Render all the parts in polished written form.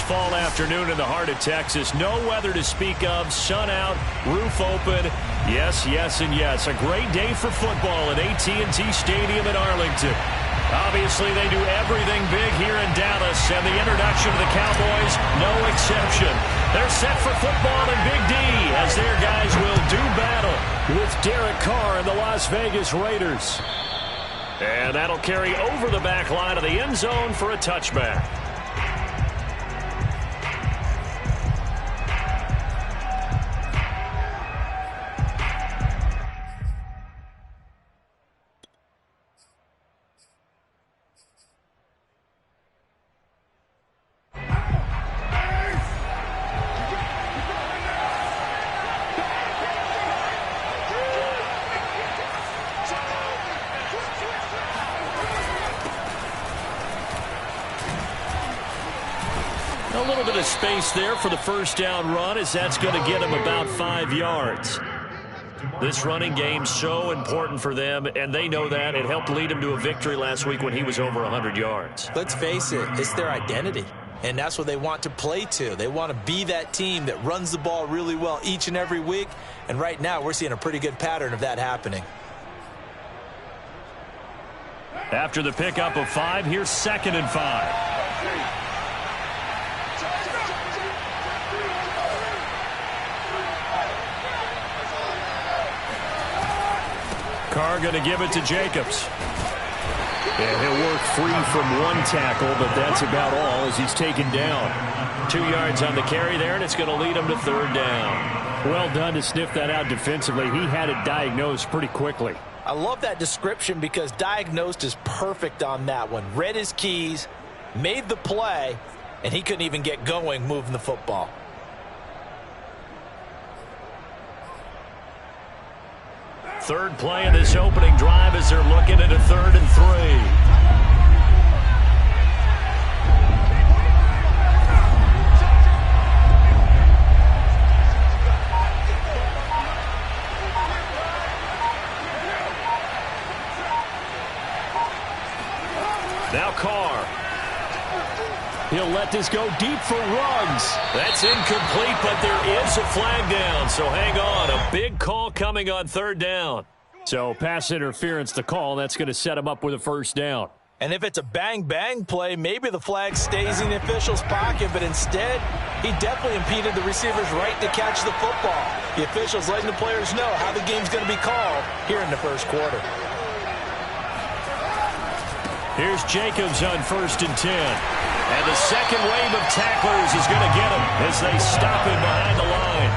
fall afternoon in the heart of Texas. No weather to speak of. Sun out, roof open. Yes, yes, and yes. A great day for football at AT&T Stadium in Arlington. Obviously, they do everything big here in Dallas, and the introduction of the Cowboys, no exception. They're set for football in Big D as their guys will do battle with Derek Carr and the Las Vegas Raiders. And that'll carry over the back line of the end zone for a touchback. A little bit of space there for the first down run, as that's going to get him about 5 yards. This running game's so important for them, and they know that. It helped lead him to a victory last week when he was over 100 yards. Let's face it, it's their identity, and that's what they want to play to. They want to be that team that runs the ball really well each and every week, and right now we're seeing a pretty good pattern of that happening. After the pickup of 5, here's 2nd and 5. Carr going to give it to Jacobs. And he'll work free from one tackle, but that's about all as he's taken down. 2 yards on the carry there, and it's going to lead him to 3rd down. Well done to sniff that out defensively. He had it diagnosed pretty quickly. I love that description because diagnosed is perfect on that one. Read his keys, made the play, and he couldn't even get going moving the football. Third play of this opening drive as they're looking at a 3rd and 3. Now Carr. He'll let this go deep for Ruggs. That's incomplete, but there is a flag down, so hang on. A big call coming on 3rd down. So pass interference to call. That's going to set him up with a 1st down. And if it's a bang-bang play, maybe the flag stays in the official's pocket, but instead, he definitely impeded the receiver's right to catch the football. The official's letting the players know how the game's going to be called here in the 1st quarter. Here's Jacobs on 1st and 10. And the second wave of tacklers is going to get him as they stop him behind the line.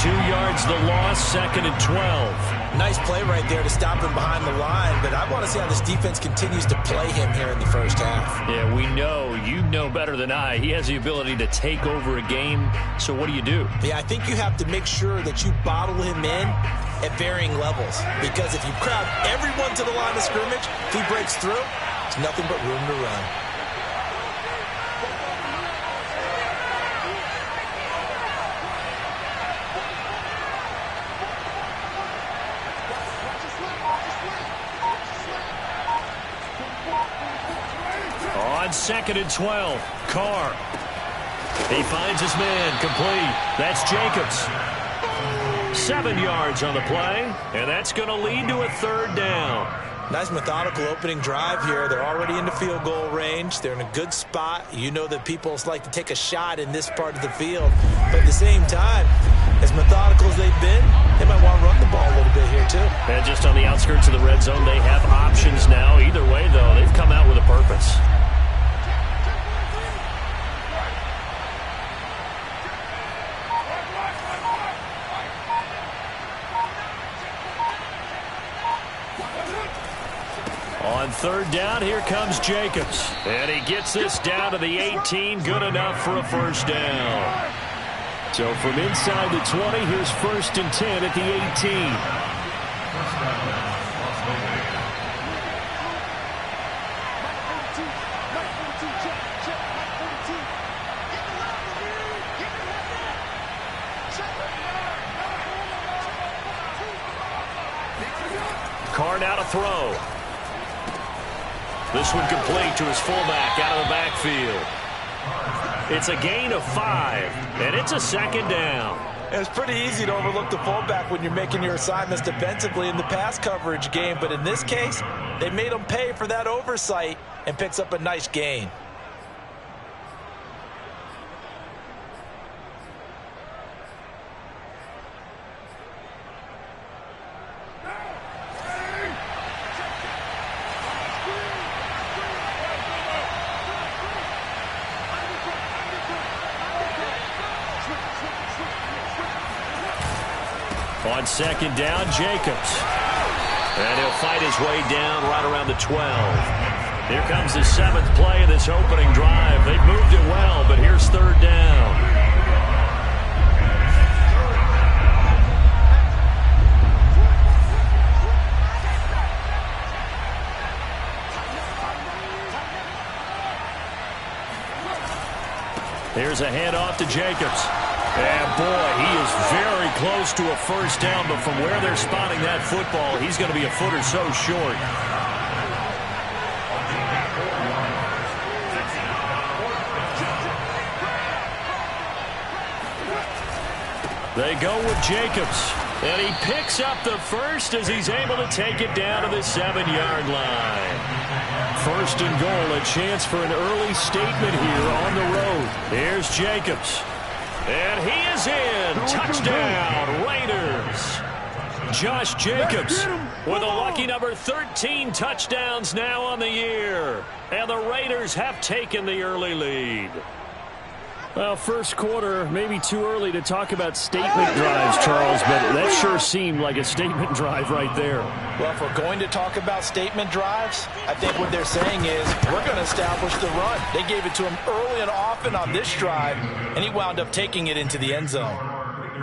2 yards the loss, 2nd and 12. Nice play right there to stop him behind the line, but I want to see how this defense continues to play him here in the 1st half. Yeah, we know. You know better than I. He has the ability to take over a game, so what do you do? Yeah, I think you have to make sure that you bottle him in at varying levels, because if you crowd everyone to the line of scrimmage, if he breaks through, it's nothing but room to run. On 2nd and 12, Carr. He finds his man, complete. That's Jacobs. 7 yards on the play, and that's going to lead to a 3rd down. Nice methodical opening drive here. They're already into field goal range. They're in a good spot. You know that people like to take a shot in this part of the field. But at the same time, as methodical as they've been, they might want to run the ball a little bit here too. And just on the outskirts of the red zone, they have options now. Either way, though, they've come out with a purpose. On 3rd down, here comes Jacobs. And he gets this down to the 18. Good enough for a 1st down. So from inside the 20, here's 1st and 10 at the 18. Carr now to throw. This one complete to his fullback out of the backfield. It's a gain of 5, and it's a second down. It's pretty easy to overlook the fullback when you're making your assignments defensively in the pass coverage game, but in this case, they made him pay for that oversight and picks up a nice gain. On second down, Jacobs. And he'll fight his way down right around the 12. Here comes the 7th play of this opening drive. They've moved it well, but here's third down. Here's a handoff to Jacobs. And boy, he is very close to a first down, but from where they're spotting that football, he's going to be a foot or so short. They go with Jacobs, and he picks up the first as he's able to take it down to the 7-yard line. First and goal, a chance for an early statement here on the road. Here's Jacobs. And he is in. Touchdown, Raiders. Josh Jacobs with a lucky number 13 touchdowns now on the year. And the Raiders have taken the early lead. Well, first quarter, maybe too early to talk about statement drives, Charles, but that sure seemed like a statement drive right there. Well, if we're going to talk about statement drives, I think what they're saying is we're going to establish the run. They gave it to him early and often on this drive, and he wound up taking it into the end zone.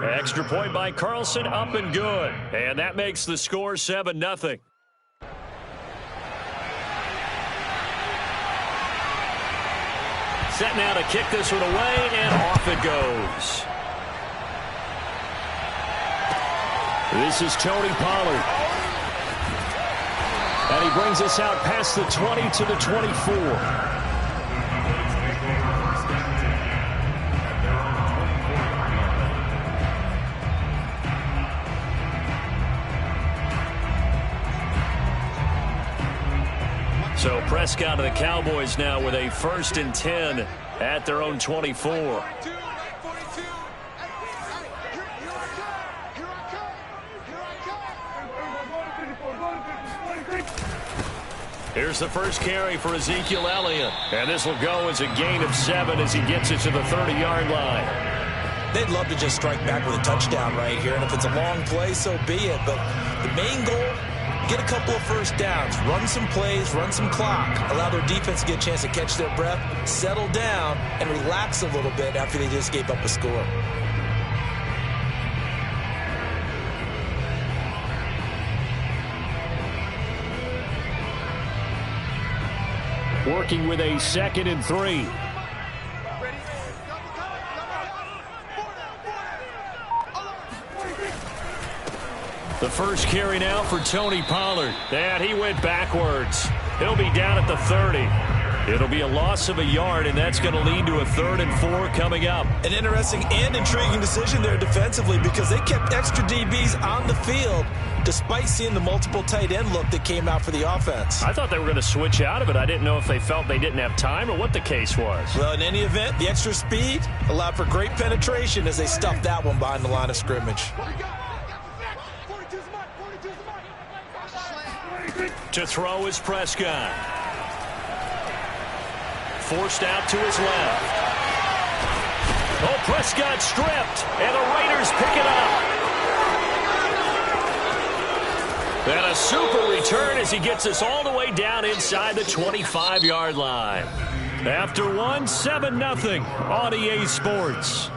Extra point by Carlson, up and good. And that makes the score 7-0. Set now to kick this one away, and off it goes. This is Tony Pollard. And he brings us out past the 20 to the 24. So Prescott of the Cowboys now with a 1st and 10 at their own 24. Here's the first carry for Ezekiel Elliott. And this will go as a gain of 7 as he gets it to the 30-yard line. They'd love to just strike back with a touchdown right here, and if it's a long play, so be it. But the main goal, get a couple of first downs, run some plays, run some clock, allow their defense to get a chance to catch their breath, settle down, and relax a little bit after they just gave up a score. Working with a 2nd and 3. The first carry now for Tony Pollard. And he went backwards. He'll be down at the 30. It'll be a loss of a yard, and that's going to lead to a 3rd and 4 coming up. An interesting and intriguing decision there defensively because they kept extra DBs on the field despite seeing the multiple tight end look that came out for the offense. I thought they were going to switch out of it. I didn't know if they felt they didn't have time or what the case was. Well, in any event, the extra speed allowed for great penetration as they stuffed that one behind the line of scrimmage. To throw is Prescott. Forced out to his left. Oh, Prescott stripped, and the Raiders pick it up. And a super return as he gets us all the way down inside the 25-yard line. After one, 7-0 on EA Sports.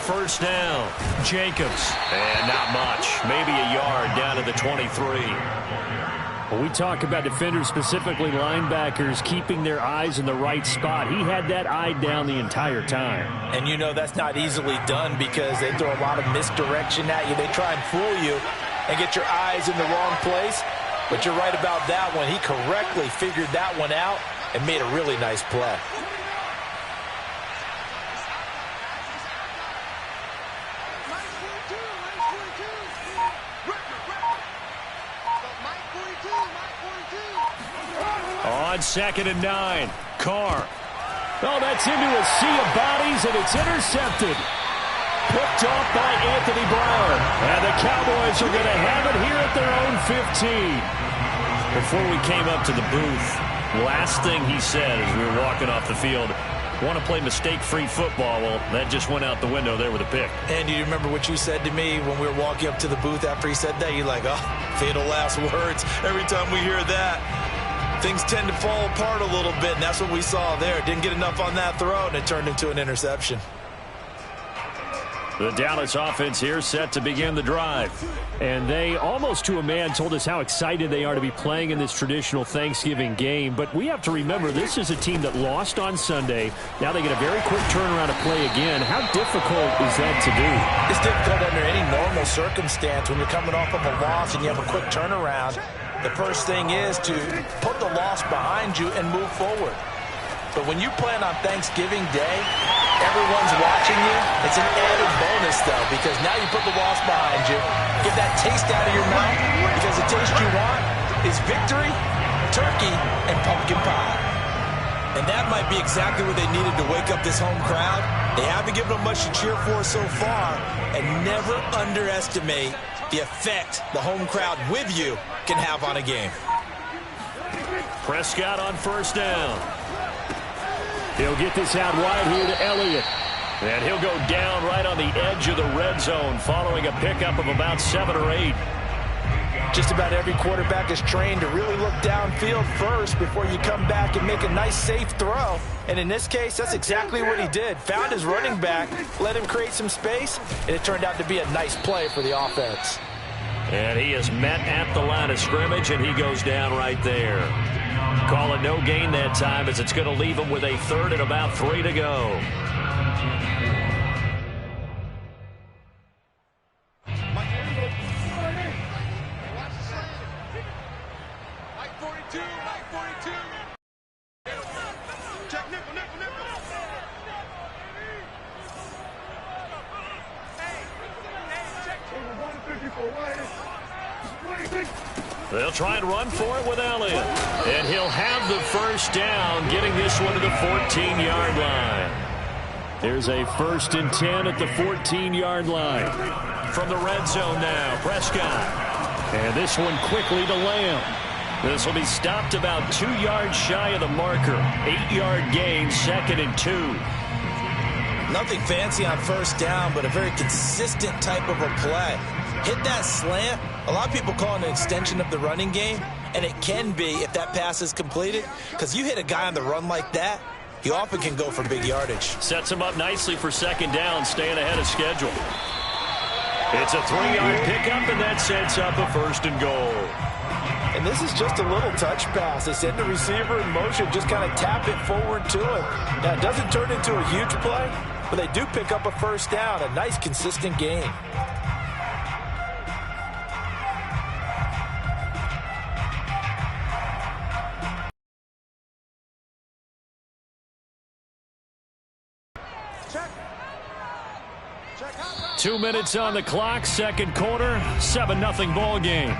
first down. Jacobs. And not much. Maybe a yard down to the 23. When we talk about defenders, specifically linebackers, keeping their eyes in the right spot, he had that eye down the entire time. And you know that's not easily done because they throw a lot of misdirection at you. They try and fool you and get your eyes in the wrong place. But you're right about that one. He correctly figured that one out and made a really nice play. On 2nd and 9, Carr. Oh, that's into a sea of bodies, and it's intercepted. Picked off by Anthony Brown. And the Cowboys are going to have it here at their own 15. Before we came up to the booth, last thing he said as we were walking off the field, want to play mistake-free football. Well, that just went out the window there with a pick. And do you remember what you said to me when we were walking up to the booth after he said that? You're like, oh, fatal last words. Every time we hear that, things tend to fall apart a little bit, and that's what we saw there. Didn't get enough on that throw, and it turned into an interception. The Dallas offense here set to begin the drive. And they, almost to a man, told us how excited they are to be playing in this traditional Thanksgiving game. But we have to remember, this is a team that lost on Sunday. Now they get a very quick turnaround to play again. How difficult is that to do? It's difficult under any normal circumstance when you're coming off of a loss and you have a quick turnaround. The first thing is to put the loss behind you and move forward. But when you plan on Thanksgiving Day, everyone's watching you. It's an added bonus, though, because now you put the loss behind you. Get that taste out of your mouth, because the taste you want is victory, turkey, and pumpkin pie. And that might be exactly what they needed to wake up this home crowd. They haven't given them much to cheer for so far, and never underestimate the effect the home crowd with you can have on a game. Prescott on first down. He'll get this out wide here to Elliott. And he'll go down right on the edge of the red zone following a pickup of about 7 or 8. Just about every quarterback is trained to really look downfield first before you come back and make a nice, safe throw. And in this case, that's exactly what he did. Found his running back, let him create some space, and it turned out to be a nice play for the offense. And he is met at the line of scrimmage, and he goes down right there. Call it no gain that time, as it's going to leave him with a third and about 3 to go. They'll try and run for it with Elliott. And he'll have the first down, getting this one to the 14-yard line. There's a 1st and 10 at the 14-yard line. From the red zone now, Prescott. And this one quickly to Lamb. This will be stopped about 2 yards shy of the marker. 8-yard gain, 2nd and 2. Nothing fancy on first down, but a very consistent type of a play. Hit that slant. A lot of people call it an extension of the running game, and it can be if that pass is completed, because you hit a guy on the run like that, he often can go for big yardage. Sets him up nicely for 2nd down, staying ahead of schedule. It's a 3-yard pickup, and that sets up a 1st and goal. And this is just a little touch pass. They send the receiver in motion, just kind of tap it forward to him. Now, it doesn't turn into a huge play, but they do pick up a 1st down, a nice, consistent gain. Check. 2 minutes on the clock, 2nd quarter, 7-0 ball game.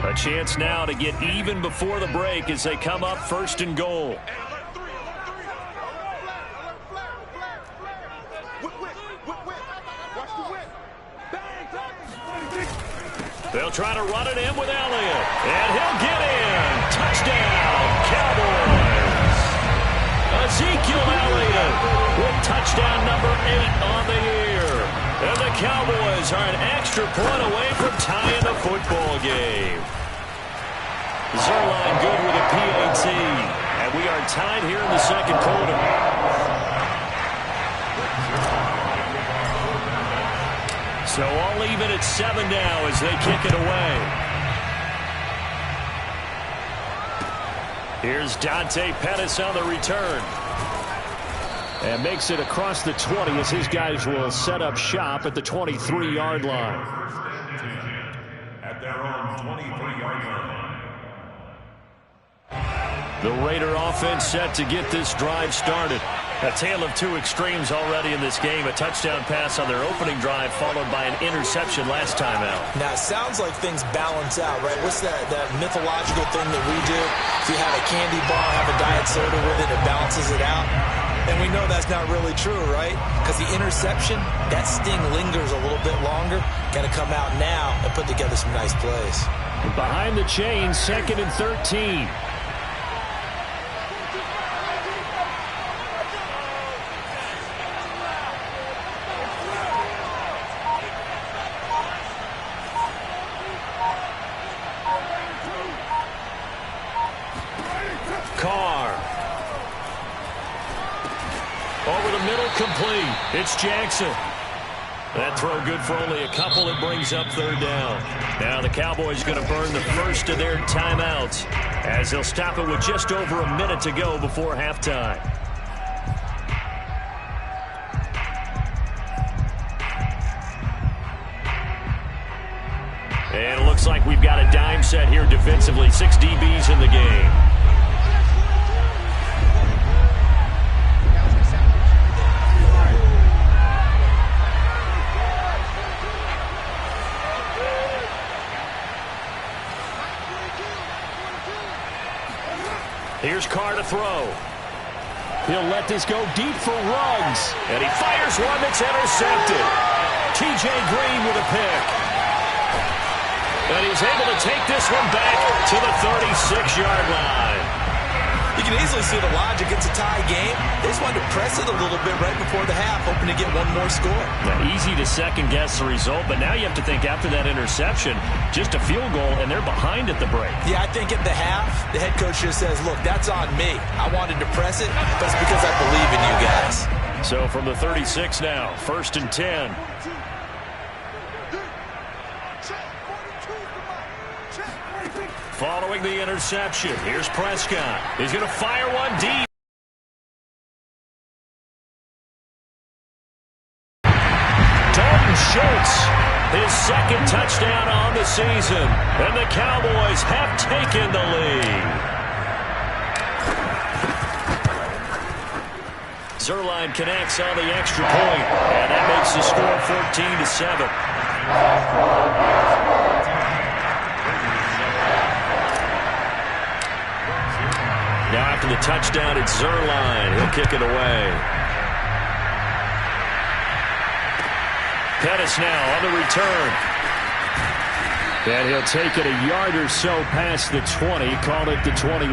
A chance now to get even before the break as they come up 1st and goal. They'll try to run it in with Elliott, and he'll get in. Touchdown, Cowboys. Ezekiel Elliott with touchdown number 8 on the year. And the Cowboys are an extra point away from tying the football game. Zuerlein good with a PAT. And And we are tied here in the second quarter. So all even at 7 now as they kick it away. Here's Dante Pettis on the return. And makes it across the 20 as his guys will set up shop at the 23-yard line. At their own 23-yard line. The Raider offense set to get this drive started. A tale of two extremes already in this game. A touchdown pass on their opening drive followed by an interception last time out. Now, it sounds like things balance out, right? What's that mythological thing that we do? If you have a candy bar, have a diet soda with it, it balances it out. And we know that's not really true, right? Because the interception, that sting lingers a little bit longer. Got to come out now and put together some nice plays. Behind the chains, 2nd and 13. Complete. It's Jackson. That throw good for only a couple. It brings up 3rd down. Now the Cowboys going to burn the first of their timeouts as they'll stop it with just over a minute to go before halftime. And it looks like we've got a dime set here defensively. 6 DBs in the game. Here's Carr to throw. He'll let this go deep for Ruggs. And he fires one that's intercepted. T.J. Green with a pick. And he's able to take this one back to the 36-yard line. You can easily see the logic. It's a tie game. They just wanted to press it a little bit right before the half, hoping to get one more score. Now, easy to second-guess the result, but now you have to think after that interception, just a field goal, and they're behind at the break. Yeah, I think at the half, the head coach just says, look, that's on me. I wanted to press it, but it's because I believe in you guys. So from the 36 now, 1st and 10. Following the interception, here's Prescott. He's going to fire one deep. Dalton Schultz, his 2nd touchdown on the season. And the Cowboys have taken the lead. Zuerlein connects on the extra point, and that makes the score 14-7. Now after the touchdown, it's Zuerlein. He'll kick it away. Pettis now on the return. And he'll take it a yard or so past the 20. Called it the 21.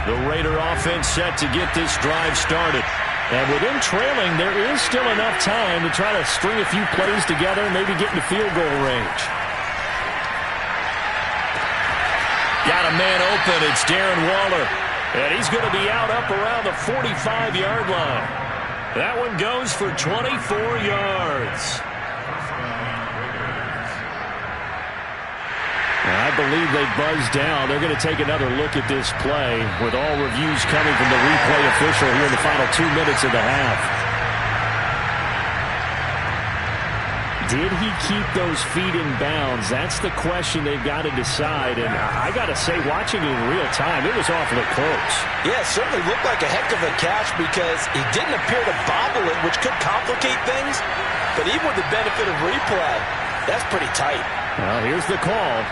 The Raider offense set to get this drive started. And with them trailing, there is still enough time to try to string a few plays together and maybe get into field goal range. Got a man open. It's Darren Waller. And he's going to be out up around the 45-yard line. That one goes for 24 yards. I believe they've buzzed down. They're going to take another look at this play with all reviews coming from the replay official here in the final 2 minutes of the half. Did he keep those feet in bounds? That's the question they've got to decide. And I got to say, watching it in real time, it was awfully close. Yeah, it certainly looked like a heck of a catch because he didn't appear to bobble it, which could complicate things. But even with the benefit of replay, that's pretty tight. Well, here's the call.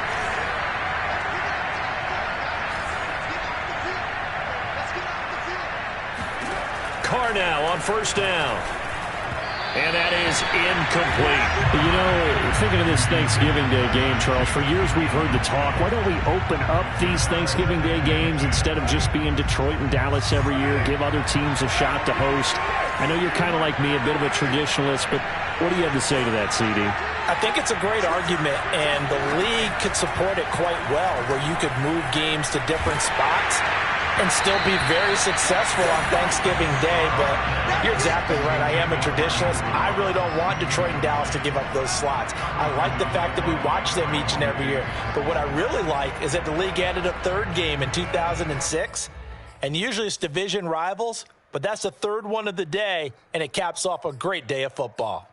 Carr now on 1st down. And that is incomplete. You know, thinking of this Thanksgiving Day game, Charles, for years we've heard the talk, why don't we open up these Thanksgiving Day games instead of just being Detroit and Dallas every year, give other teams a shot to host? I know you're kind of like me, a bit of a traditionalist, but what do you have to say to that, CD? I think it's a great argument, and the league could support it quite well, where you could move games to different spots and still be very successful on Thanksgiving Day. But you're exactly right. I am a traditionalist. I really don't want Detroit and Dallas to give up those slots. I like the fact that we watch them each and every year. But what I really like is that the league added a third game in 2006. And usually it's division rivals, but that's the third one of the day, and it caps off a great day of football.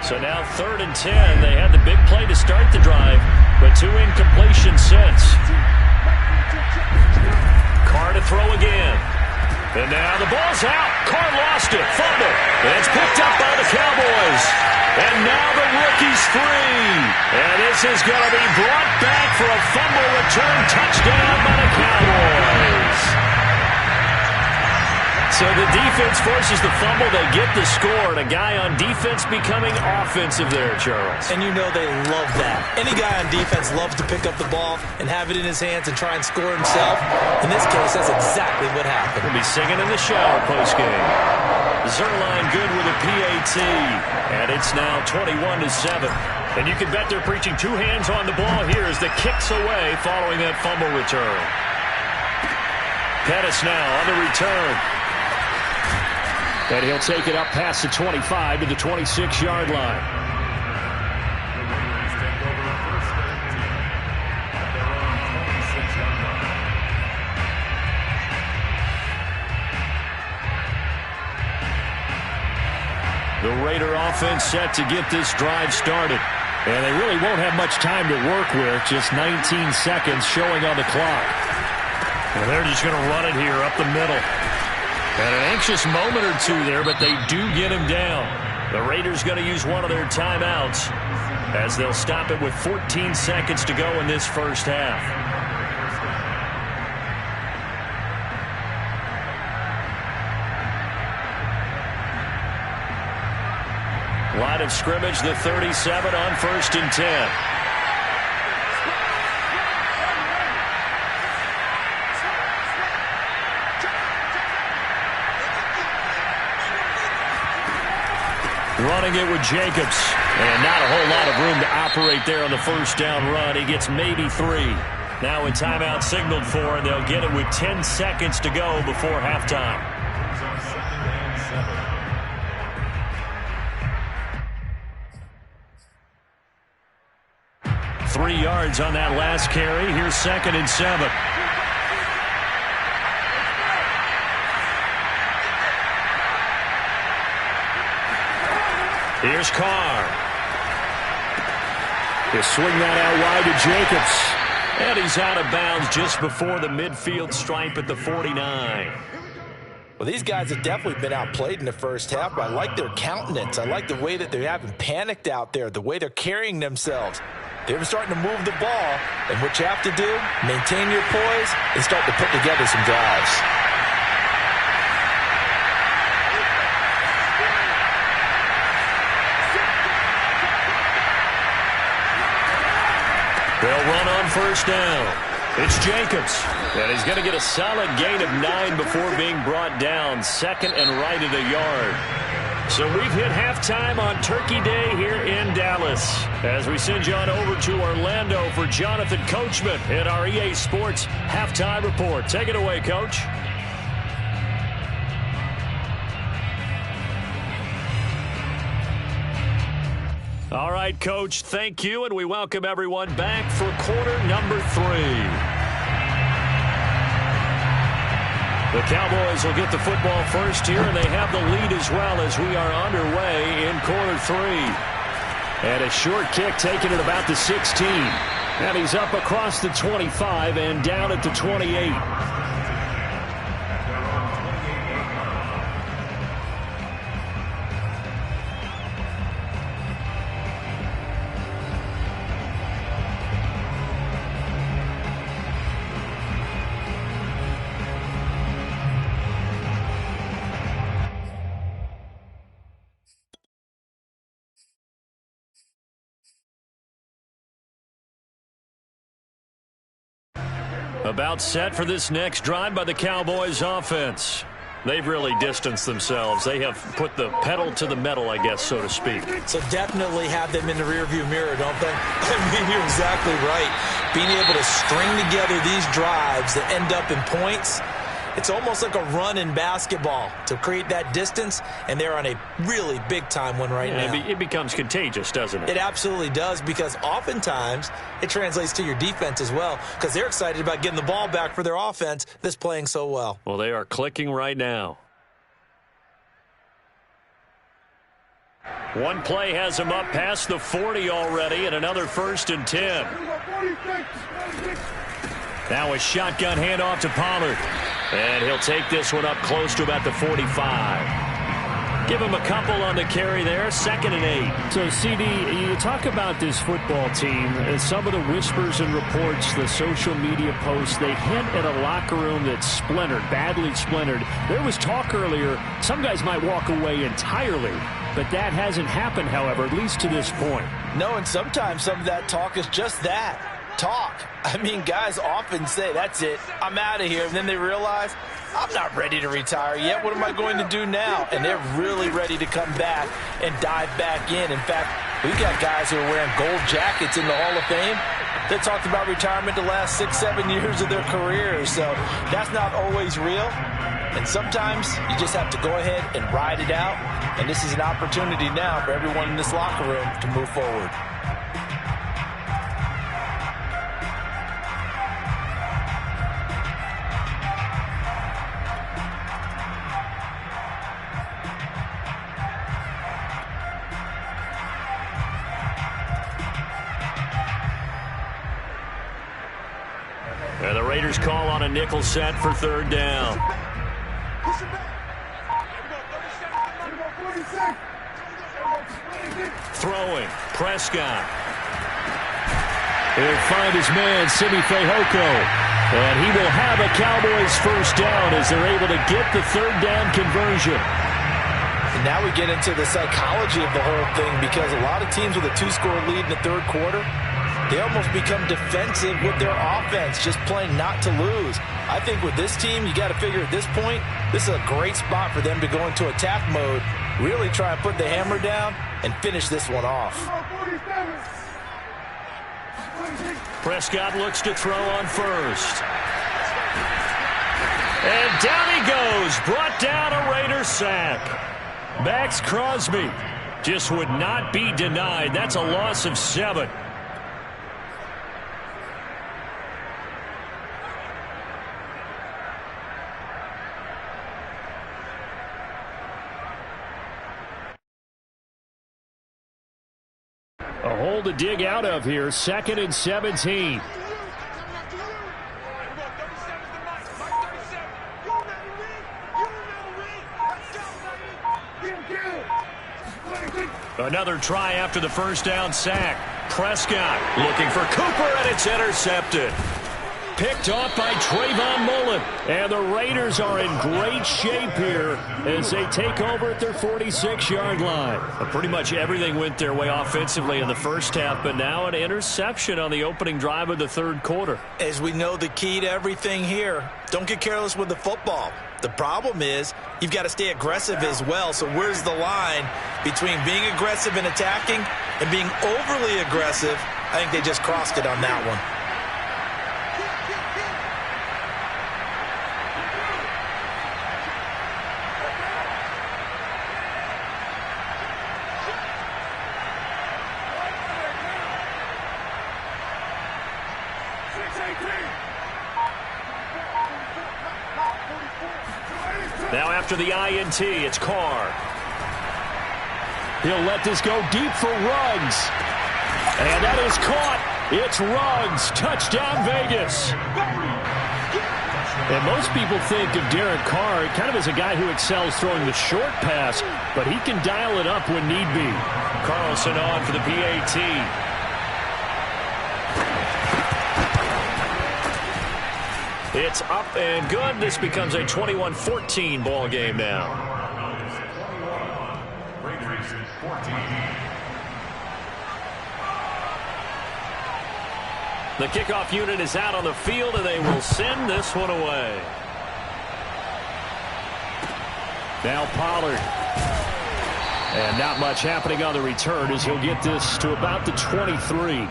So now 3rd and 10. They had the big play to start the drive, but 2 incompletions since. Carr to throw again. And now the ball's out. Carr lost it. Fumble. And it's picked up by the Cowboys. And now the rookie's free. And this is going to be brought back for a fumble return touchdown by the Cowboys. So the defense forces the fumble. They get the score, and a guy on defense becoming offensive there, Charles. And you know they love that. Any guy on defense loves to pick up the ball and have it in his hands and try and score himself. In this case, that's exactly what happened. He'll be singing in the shower postgame. Zuerlein good with a PAT, and it's now 21-7. And you can bet they're preaching 2 hands on the ball here as the kick's away following that fumble return. Pettis now on the return. And he'll take it up past the 25 to the 26-yard line. The Raider offense set to get this drive started. And they really won't have much time to work with. Just 19 seconds showing on the clock. And they're just going to run it here up the middle. And an anxious moment or two there, but they do get him down. The Raiders going to use one of their timeouts as they'll stop it with 14 seconds to go in this first half. Line of scrimmage, the 37 on 1st and 10. Running it with Jacobs. And not a whole lot of room to operate there on the first down run. He gets maybe 3. Now a timeout signaled for, and they'll get it with 10 seconds to go before halftime. Three yards on that last carry. Here's 2nd and 7. Here's Carr. He'll swing that out wide to Jacobs. And he's out of bounds just before the midfield stripe at the 49. Well, these guys have definitely been outplayed in the first half, but I like their countenance. I like the way that they haven't panicked out there, the way they're carrying themselves. They're starting to move the ball, and what you have to do, maintain your poise and start to put together some drives. They'll run on first down. It's Jacobs. And he's going to get a solid gain of 9 before being brought down. 2nd and right at a yard. So we've hit halftime on Turkey Day here in Dallas. As we send you on over to Orlando for Jonathan Coachman at our EA Sports Halftime Report. Take it away, Coach. All right, Coach, thank you, and we welcome everyone back for quarter number 3. The Cowboys will get the football first here, and they have the lead as well as we are underway in quarter 3. And a short kick taken at about the 16. And he's up across the 25 and down at the 28. About set for this next drive by the Cowboys offense. They've really distanced themselves. They have put the pedal to the metal, I guess, so to speak. So definitely have them in the rearview mirror, don't they? I mean, you're exactly right. Being able to string together these drives that end up in points, it's almost like a run in basketball to create that distance, and they're on a really big-time one right now. It becomes contagious, doesn't it? It absolutely does, because oftentimes it translates to your defense as well, because they're excited about getting the ball back for their offense that's playing so well. Well, they are clicking right now. One play has him up past the 40 already, and another 1st and 10. Now a shotgun handoff to Pollard. And he'll take this one up close to about the 45. Give him a couple on the carry there. 2nd and 8. So, CD, you talk about this football team, and some of the whispers and reports, the social media posts, they hint at a locker room that's splintered, badly splintered. There was talk earlier, some guys might walk away entirely, but that hasn't happened, however, at least to this point. No, and sometimes some of that talk is just that. Talk. I mean, guys often say, that's it, I'm out of here. And then they realize, I'm not ready to retire yet. What am I going to do now? And they're really ready to come back and dive back in. In fact, we've got guys who are wearing gold jackets in the Hall of Fame that talked about retirement the last 6-7 years of their careers. So that's not always real. And sometimes you just have to go ahead and ride it out. And this is an opportunity now for everyone in this locker room to move forward. And the Raiders call on a nickel set for 3rd down. Throwing, Prescott. He'll find his man, Simi Fehoko. And he will have a Cowboys 1st down as they're able to get the 3rd down conversion. And now we get into the psychology of the whole thing, because a lot of teams with a 2-score lead in the 3rd quarter, they almost become defensive with their offense, just playing not to lose. I think with this team, you got to figure at this point, this is a great spot for them to go into attack mode, really try and put the hammer down and finish this one off. Prescott looks to throw on 1st. And down he goes, brought down a Raider sack. Max Crosby just would not be denied. That's a loss of 7. A hole to dig out of here. 2nd and 17. Another try after the 1st down sack. Prescott looking for Cooper, and it's intercepted. Picked off by Trayvon Mullen. And the Raiders are in great shape here as they take over at their 46-yard line. Pretty much everything went their way offensively in the 1st half, but now an interception on the opening drive of the 3rd quarter. As we know, the key to everything here, don't get careless with the football. The problem is you've got to stay aggressive as well. So where's the line between being aggressive and attacking and being overly aggressive? I think they just crossed it on that one. Now after the INT, it's Carr. He'll let this go deep for Ruggs. And that is caught. It's Ruggs. Touchdown, Vegas. And most people think of Derek Carr kind of as a guy who excels throwing the short pass, but he can dial it up when need be. Carlson on for the PAT. It's up and good. This becomes a 21-14 ball game now. Raiders 14. The kickoff unit is out on the field, and they will send this one away. Now Pollard. And not much happening on the return as he'll get this to about the 23.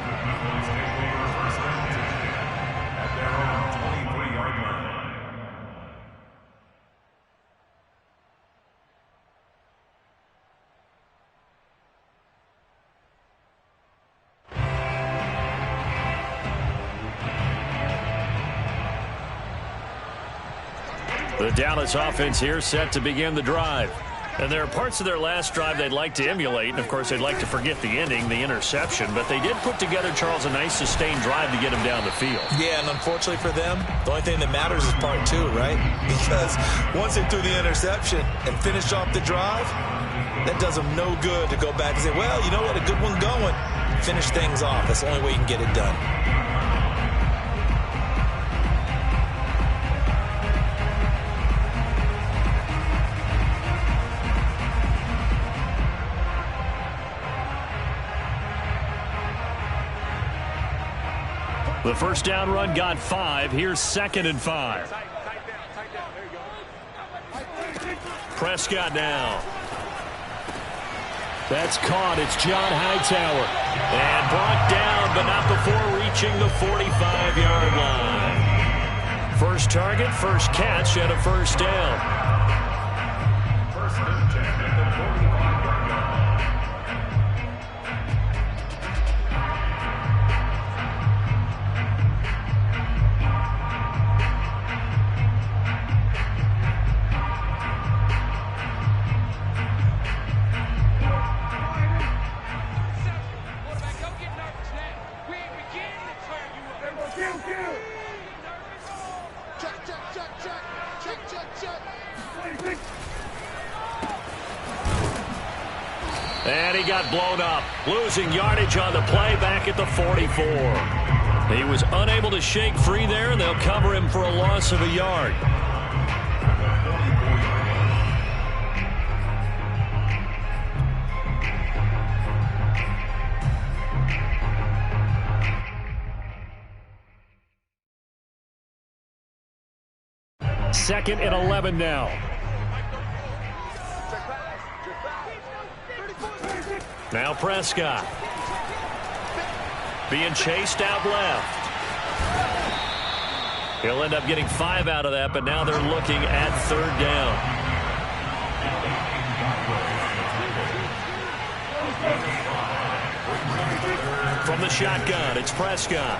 The Dallas offense here set to begin the drive. And there are parts of their last drive they'd like to emulate. And, of course, they'd like to forget the ending, the interception. But they did put together, Charles, a nice sustained drive to get him down the field. Yeah, and unfortunately for them, the only thing that matters is part two, right? Because once they threw the interception and finished off the drive, that does them no good to go back and say, well, you know what, a good one going. Finish things off. That's the only way you can get it done. The first down run got 5. Here's 2nd and 5. Prescott now. That's caught. It's John Hightower. And brought down, but not before reaching the 45-yard line. First target, first catch, and a first down. And he got blown up, losing yardage on the play back at the 44. He was unable to shake free there, and they'll cover him for a loss of a yard. Second and 11 now. Now Prescott. Being chased out left. He'll end up getting 5 out of that, but now they're looking at 3rd down. From the shotgun, it's Prescott.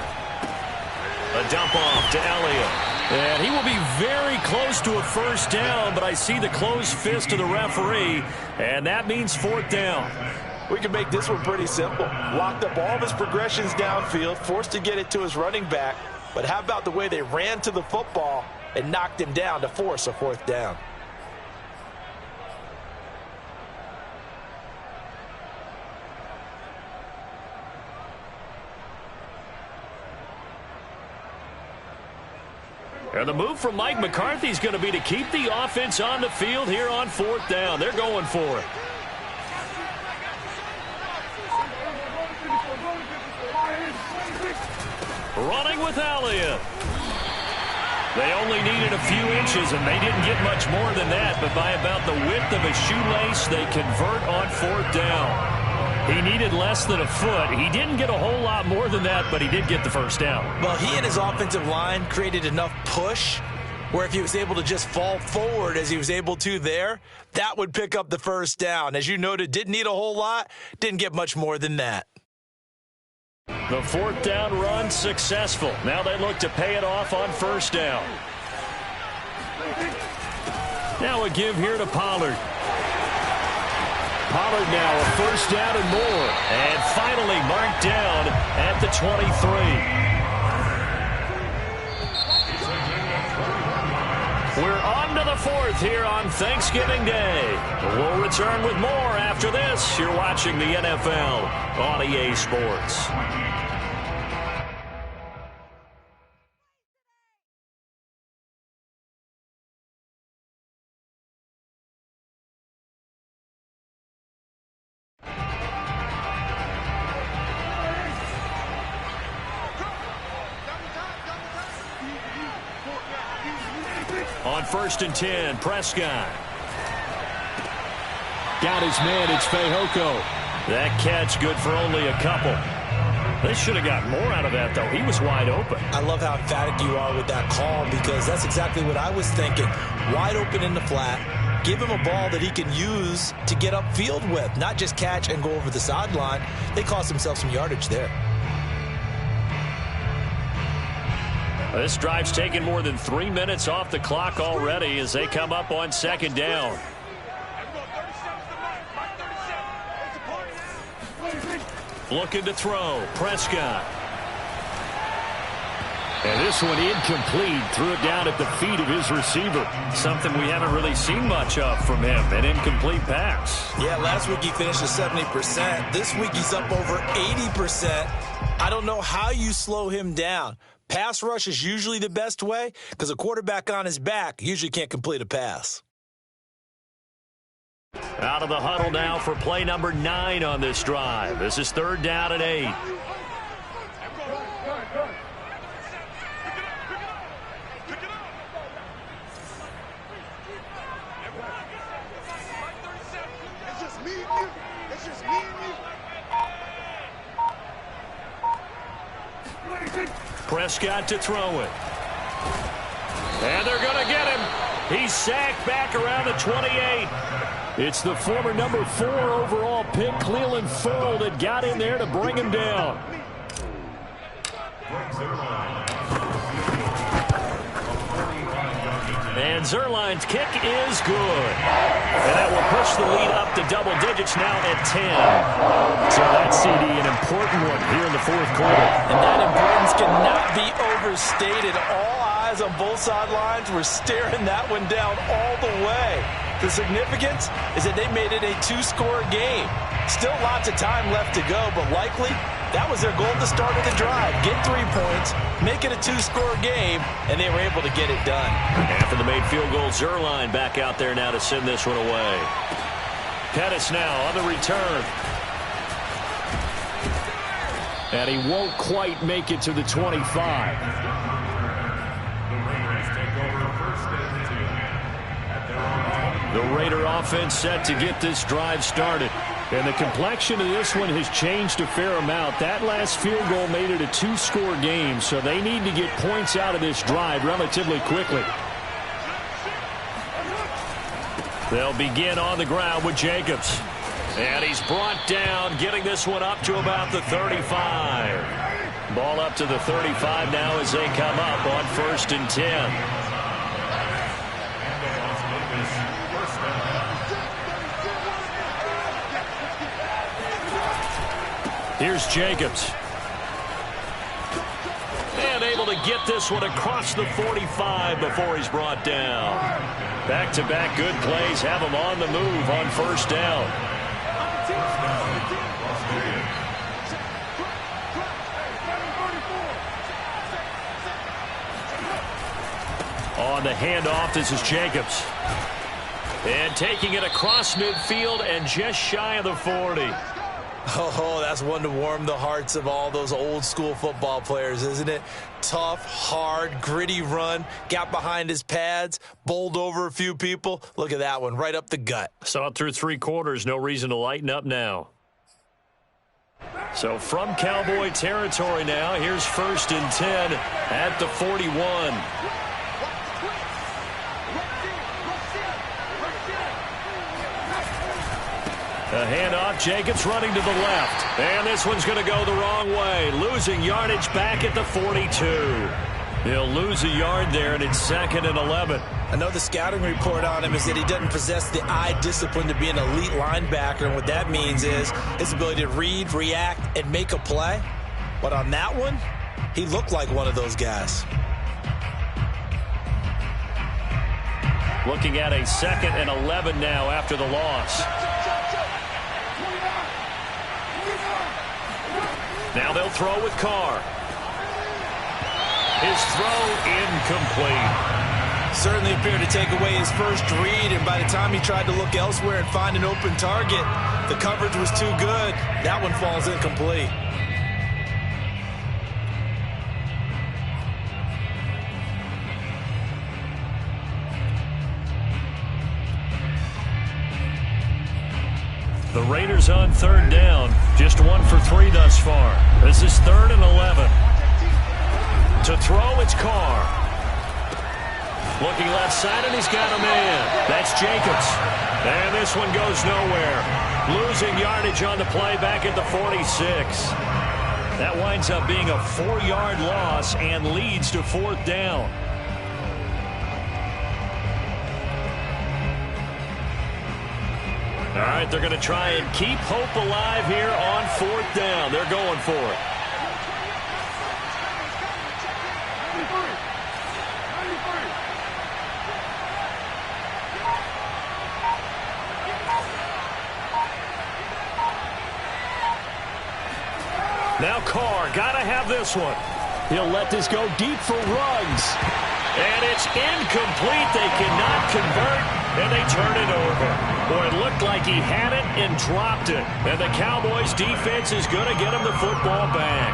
A dump off to Elliott. And he will be very close to a first down, but I see the closed fist of the referee, and that means 4th down. We can make this one pretty simple. Locked up all of his progressions downfield, forced to get it to his running back. But how about the way they ran to the football and knocked him down to force a 4th down? And the move from Mike McCarthy is going to be to keep the offense on the field here on 4th down. They're going for it. Running with Elliott. They only needed a few inches, and they didn't get much more than that. But by about the width of a shoelace, they convert on 4th down. He needed less than a foot. He didn't get a whole lot more than that, but he did get the first down. Well, he and his offensive line created enough push where if he was able to just fall forward as he was able to there, that would pick up the first down. As you noted, didn't need a whole lot, didn't get much more than that. The 4th down run successful. Now they look to pay it off on 1st down. Now a give here to Pollard. Pollard now a first down and more. And finally marked down at the 23. We're on to the 4th here on Thanksgiving Day. We'll return with more after this. You're watching the NFL on EA Sports. On 1st and 10, Prescott. Got his man, it's Fehoko. That catch good for only a couple. They should have got more out of that, though. He was wide open. I love how emphatic you are with that call because that's exactly what I was thinking. Wide open in the flat. Give him a ball that he can use to get upfield with, not just catch and go over the sideline. They cost themselves some yardage there. This drive's taken more than 3 minutes off the clock already as they come up on 2nd down. Looking to throw. Prescott. And this one incomplete. Threw it down at the feet of his receiver. Something we haven't really seen much of from him. An incomplete pass. Yeah, last week he finished at 70%. This week he's up over 80%. I don't know how you slow him down. Pass rush is usually the best way because a quarterback on his back usually can't complete a pass. Out of the huddle now for play number 9 on this drive. This is 3rd down and 8. Prescott to throw it. And they're going to get him. He's sacked back around the 28. It's the former number 4 overall pick, Clelin Ferrell, that got in there to bring him down. And Zuerlein's kick is good. And that will push the lead up to double digits now at 10. So that CD, an important one here in the 4th quarter. And that importance cannot be overstated. All eyes on both sidelines were staring that one down all the way. The significance is that they made it a 2-score game. Still lots of time left to go, but likely that was their goal at the start of the drive. Get 3 points, make it a 2-score game, and they were able to get it done. After the made field goal, Zuerlein back out there now to send this one away. Pettis now on the return. And he won't quite make it to the 25. The Raider offense set to get this drive started. And the complexion of this one has changed a fair amount. That last field goal made it a 2-score game, so they need to get points out of this drive relatively quickly. They'll begin on the ground with Jacobs. And he's brought down, getting this one up to about the 35. Ball up to the 35 now as they come up on 1st and 10. Here's Jacobs. And able to get this one across the 45 before he's brought down. Back-to-back good plays have him on the move on 1st down. On the handoff, this is Jacobs. And taking it across midfield and just shy of the 40. Oh, that's one to warm the hearts of all those old-school football players, isn't it? Tough, hard, gritty run, got behind his pads, bowled over a few people. Look at that one, right up the gut. Saw it through 3 quarters, no reason to lighten up now. So from Cowboy territory now, here's 1st and 10 at the 41. A handoff, Jacobs running to the left. And this one's going to go the wrong way. Losing yardage back at the 42. He'll lose a yard there, and it's 2nd and 11. I know the scouting report on him is that he doesn't possess the eye discipline to be an elite linebacker, and what that means is his ability to read, react, and make a play. But on that one, he looked like one of those guys. Looking at a 2nd and 11 now after the loss. Now they'll throw with Carr. His throw incomplete. Certainly appeared to take away his first read, and by the time he tried to look elsewhere and find an open target, the coverage was too good. That one falls incomplete. The Raiders on third down. Just 1 for 3 thus far. This is 3rd and 11. To throw, it's Carr. Looking left side, and he's got a man. That's Jacobs. And this one goes nowhere. Losing yardage on the play back at the 46. That winds up being a 4-yard loss and leads to 4th down. All right, they're going to try and keep hope alive here on 4th down. They're going for it. Now Carr, got to have this one. He'll let this go deep for Ruggs. And it's incomplete. They cannot convert, and they turn it over. Boy, it looked like he had it and dropped it. And the Cowboys' defense is going to get him the football back.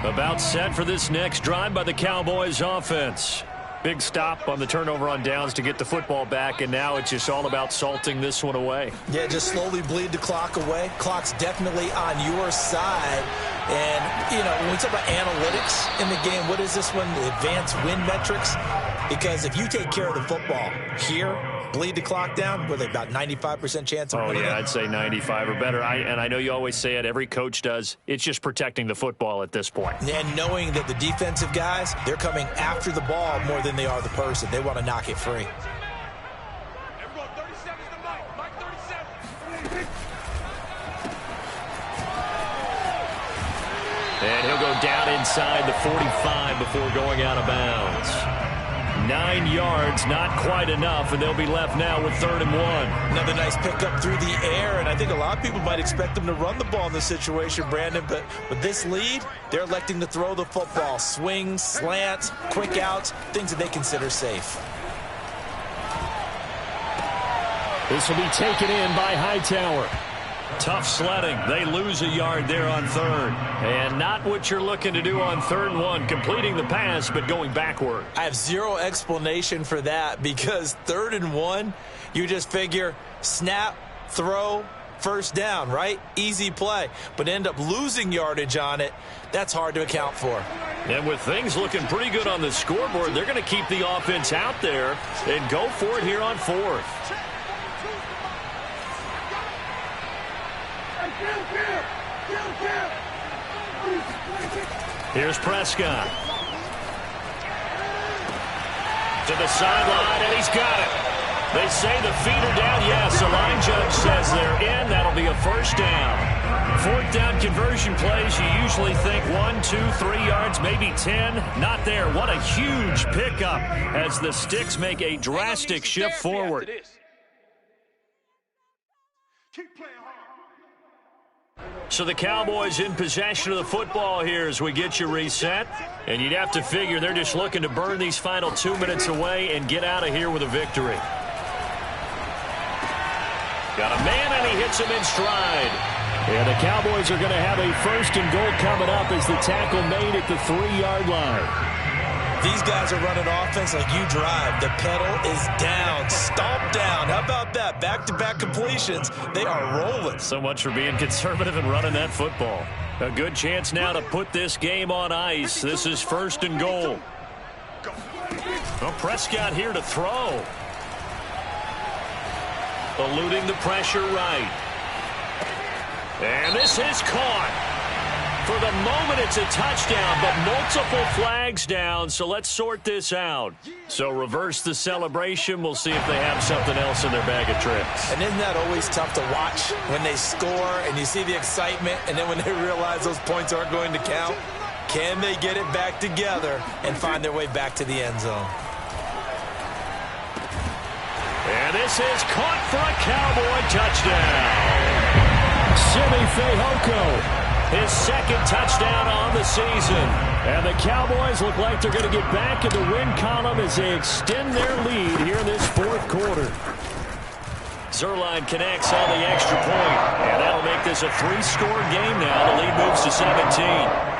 About set for this next drive by the Cowboys offense. Big stop on the turnover on downs to get the football back, and now it's just all about salting this one away. Yeah, just slowly bleed the clock away. Clock's definitely on your side. And, you know, when we talk about analytics in the game, what is this one? The advanced win metrics? Because if you take care of the football here, bleed the clock down, with about 95% chance of winning. Oh, yeah, I'd say 95 or better. And I know you always say it, every coach does. It's just protecting the football at this point. And knowing that the defensive guys, they're coming after the ball more than they are the person. They want to knock it free. And he'll go down inside the 45 before going out of bounds. 9 yards, not quite enough, and they'll be left now with 3rd and 1. Another nice pickup through the air, and I think a lot of people might expect them to run the ball in this situation, Brandon, but with this lead, they're electing to throw the football. Swings, slants, quick outs, things that they consider safe. This will be taken in by Hightower. Tough sledding. They lose a yard there on 3rd. And not what you're looking to do on 3rd and 1, completing the pass, but going backward. I have zero explanation for that, because 3rd and 1, you just figure snap, throw, first down, right? Easy play. But end up losing yardage on it. That's hard to account for. And with things looking pretty good on the scoreboard, they're going to keep the offense out there and go for it here on 4th. Here's Prescott. To the sideline, and he's got it. They say the feet are down. Yes, the line judge says they're in. That'll be a first down. 4th down conversion plays, you usually think 1, 2, 3 yards, maybe 10. Not there. What a huge pickup as the Sticks make a drastic shift forward. So the Cowboys in possession of the football here as we get you reset. And you'd have to figure they're just looking to burn these final 2 minutes away and get out of here with a victory. Got a man, and he hits him in stride. And the Cowboys are going to have a 1st and goal coming up as the tackle made at the 3-yard line. These guys are running offense like you drive. The pedal is down, stomp down. How about that? Back-to-back completions. They are rolling. So much for being conservative and running that football. A good chance now to put this game on ice. This is 1st and goal. Well, Prescott here to throw. Eluding the pressure right. And this is caught. For the moment, it's a touchdown, but multiple flags down, so let's sort this out. So reverse the celebration. We'll see if they have something else in their bag of tricks. And isn't that always tough to watch when they score and you see the excitement, and then when they realize those points aren't going to count? Can they get it back together and find their way back to the end zone? And this is caught for a Cowboy touchdown. Simi Fehoko. His 2nd touchdown on the season. And the Cowboys look like they're going to get back in the win column as they extend their lead here in this 4th quarter. Zuerlein connects on the extra point, and that'll make this a 3-score game now. The lead moves to 17.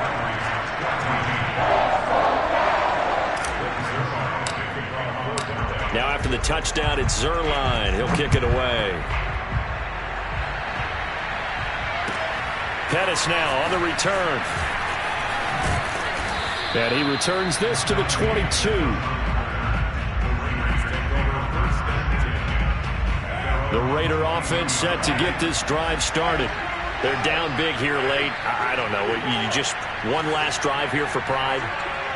Now after the touchdown, it's Zuerlein. He'll kick it away. Pettis now on the return. And he returns this to the 22. The Raider offense set to get this drive started. They're down big here late. I don't know. You just one last drive here for pride?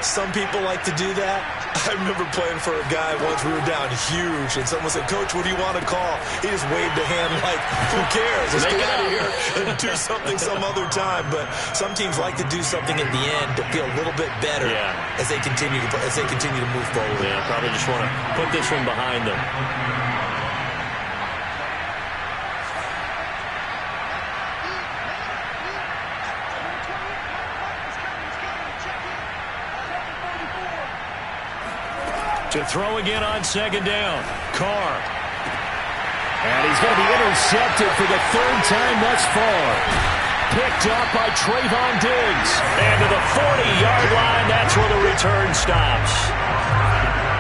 Some people like to do that. I remember playing for a guy once. We were down huge, and someone said, "Coach, what do you want to call?" He just waved a hand like, who cares? Let's get out of here and do something some other time. But some teams like to do something at the end to feel a little bit better as they continue to move forward. Yeah, probably just want to put this one behind them. To throw again on second down. Carr. And he's going to be intercepted for the third time thus far. Picked up by Trayvon Diggs. And to the 40-yard line, that's where the return stops.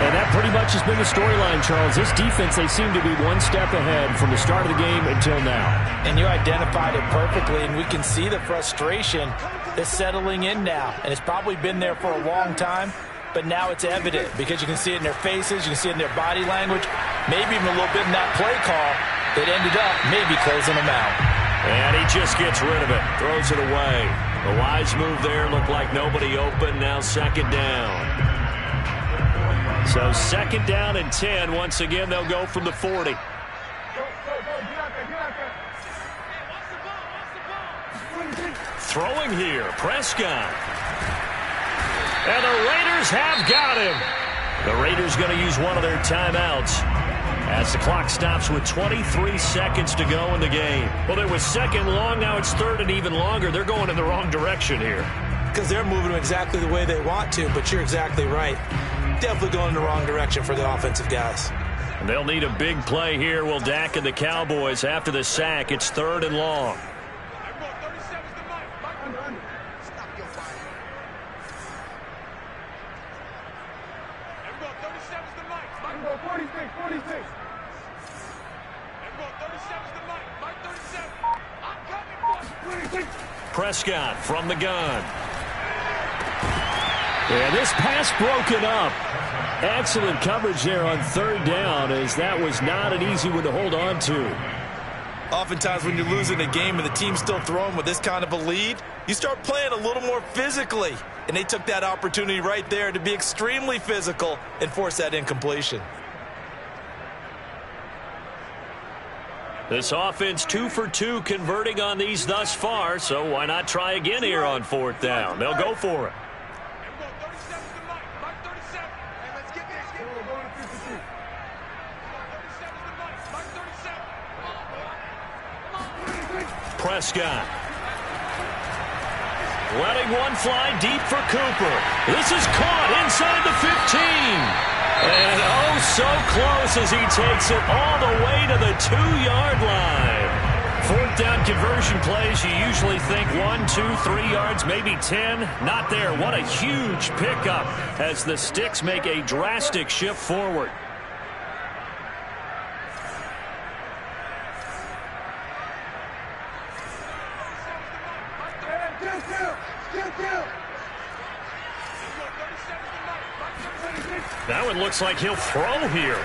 And that pretty much has been the storyline, Charles. This defense, they seem to be one step ahead from the start of the game until now. And you identified it perfectly, and we can see the frustration that's settling in now. And it's probably been there for a long time. But now it's evident because you can see it in their faces, you can see it in their body language, maybe even a little bit in that play call that ended up maybe closing them out. And he just gets rid of it, throws it away. The wise move there, looked like nobody open, now second down. So second down and 10. Once again, they'll go from the 40. Throwing here, Prescott. And the Raiders have got him. The Raiders going to use one of their timeouts as the clock stops with 23 seconds to go in the game. Well, it was second long. Now it's third and even longer. They're going in the wrong direction here. Because they're moving exactly the way they want to, but you're exactly right. Definitely going in the wrong direction for the offensive guys. And they'll need a big play here. Will Dak and the Cowboys after the sack. It's third and long. Prescott from the gun. Yeah, this pass broken up. Excellent coverage there on third down, as that was not an easy one to hold on to. Oftentimes when you're losing a game and the team's still throwing with this kind of a lead, you start playing a little more physically. And they took that opportunity right there to be extremely physical and force that incompletion. This offense 2 for 2 converting on these thus far, so why not try again here on fourth down? They'll go for it. Prescott. Letting one fly deep for Cooper. This is caught inside the 15. And oh, so close as he takes it all the way to the 2-yard line. Fourth down conversion plays, you usually think 1, 2, 3 yards, maybe 10. Not there. What a huge pickup as the Sticks make a drastic shift forward. That one looks like he'll throw here.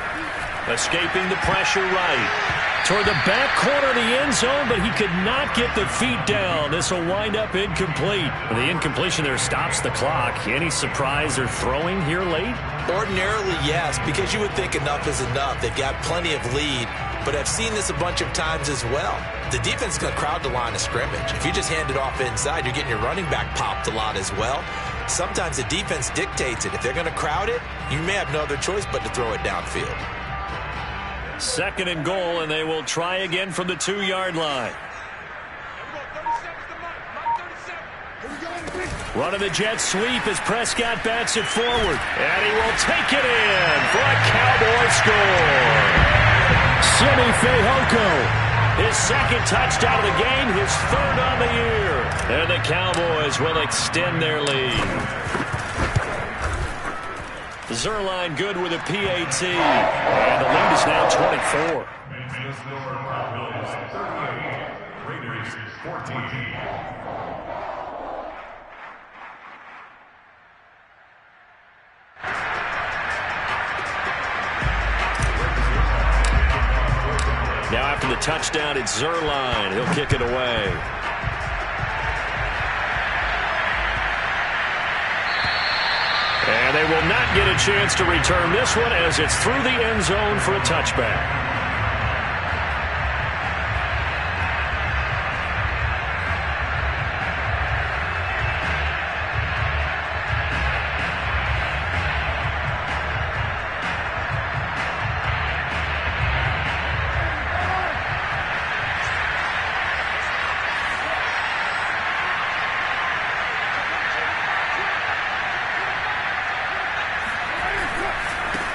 Escaping the pressure right. Toward the back corner of the end zone, but he could not get the feet down. This will wind up incomplete. The incompletion there stops the clock. Any surprise they're throwing here late? Ordinarily, yes, because you would think enough is enough. They've got plenty of lead, but I've seen this a bunch of times as well. The defense is going to crowd the line of scrimmage. If you just hand it off inside, you're getting your running back popped a lot as well. Sometimes the defense dictates it. If they're going to crowd it, you may have no other choice but to throw it downfield. Second and goal, and they will try again from the 2-yard line. Running the jet sweep as Prescott bats it forward. And he will take it in for a Cowboy score. Simi Fehoko. His second touchdown of the game, his third on the year. And the Cowboys will extend their lead. Zuerlein good with a PAT. And the lead is now 24. Makes the score Cowboys 38, Raiders 14. Now after the touchdown, it's Zuerlein. He'll kick it away. And they will not get a chance to return this one as it's through the end zone for a touchback.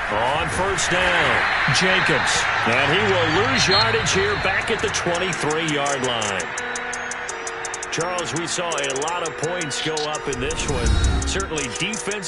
On first down, Jacobs. And he will lose yardage here back at the 23-yard line. Charles, we saw a lot of points go up in this one. Certainly defensive.